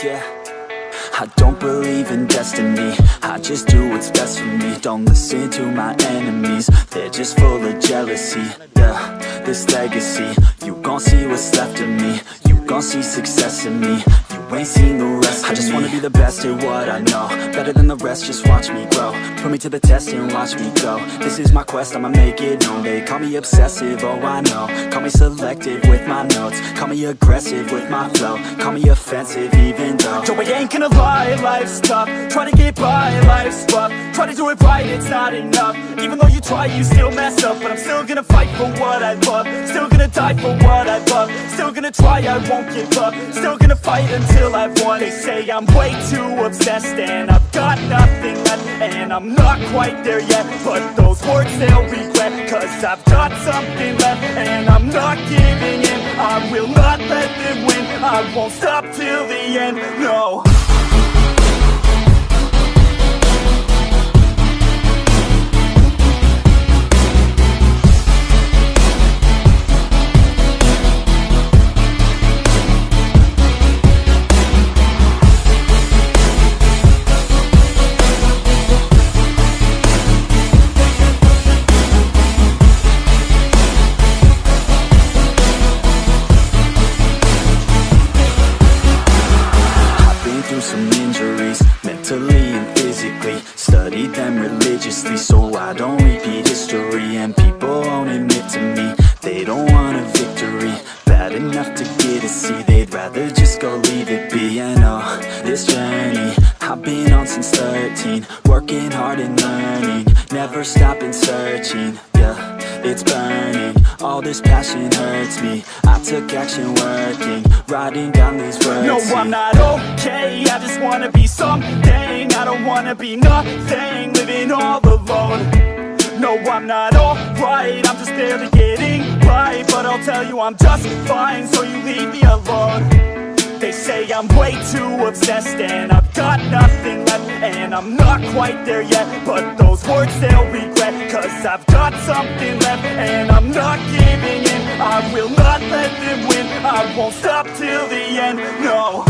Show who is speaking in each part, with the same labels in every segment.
Speaker 1: yeah. I don't believe in destiny, I just do what's best for me. Don't listen to my enemies, they're just full of jealousy. Yeah, this legacy, you gon' see what's left of me. You gon' see success in me, you ain't seen the rest of me. I just wanna be the best at what I know, better than the rest, just watch me grow. Put me to the test and watch me go. This is my quest, I'ma make it known. They call me obsessive, oh I know. Call me selective with my notes, call me aggressive with my flow, call me offensive even though Joe, I ain't gonna lie, life's tough. Try to get by, life's rough. Try to do it right, it's not enough. Even though you try, you still mess up. But I'm still gonna fight for what I love, still gonna die for what I love, still gonna try, I won't give up, still gonna fight until I've won. They say I'm way too obsessed and I've got nothing left, and I'm not quite there yet, but those words they'll regret, cause I've got something left and I'm not giving in. I will not let them win, I won't stop till the end, no. Some injuries, mentally and physically. Studied them religiously so I don't repeat history. And people won't admit to me they don't want a victory. Bad enough to get a C, they'd rather just go leave it be. I know this journey I've been on since 13, working hard and learning, never stopping searching. Yeah, it's burning, all this passion hurts me. I took action working, writing down these words. No, I'm not okay, I just wanna be something. I don't wanna be nothing, living all alone. No, I'm not alright, I'm just barely getting by. But I'll tell you I'm just fine, so you leave me alone. They say I'm way too obsessed and I've got nothing left, and I'm not quite there yet, but those words they'll regret, cause I've got something left and I'm not giving in. I will not let them win, I won't stop till the end, no.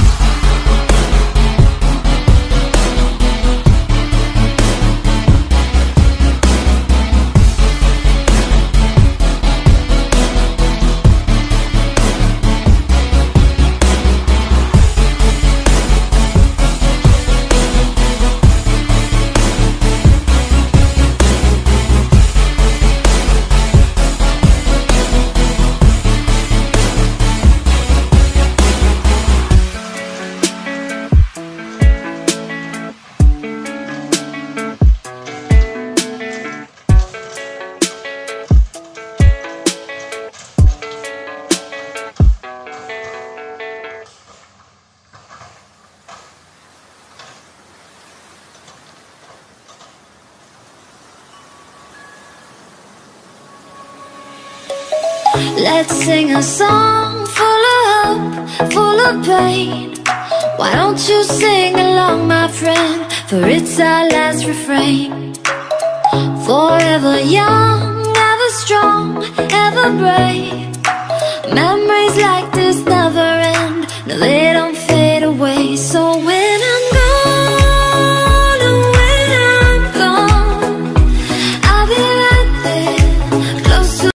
Speaker 2: Let's sing a song full of hope, full of pain. Why don't you sing along, my friend, for it's our last refrain. Forever young, ever strong, ever brave. Memories like this never end, no, they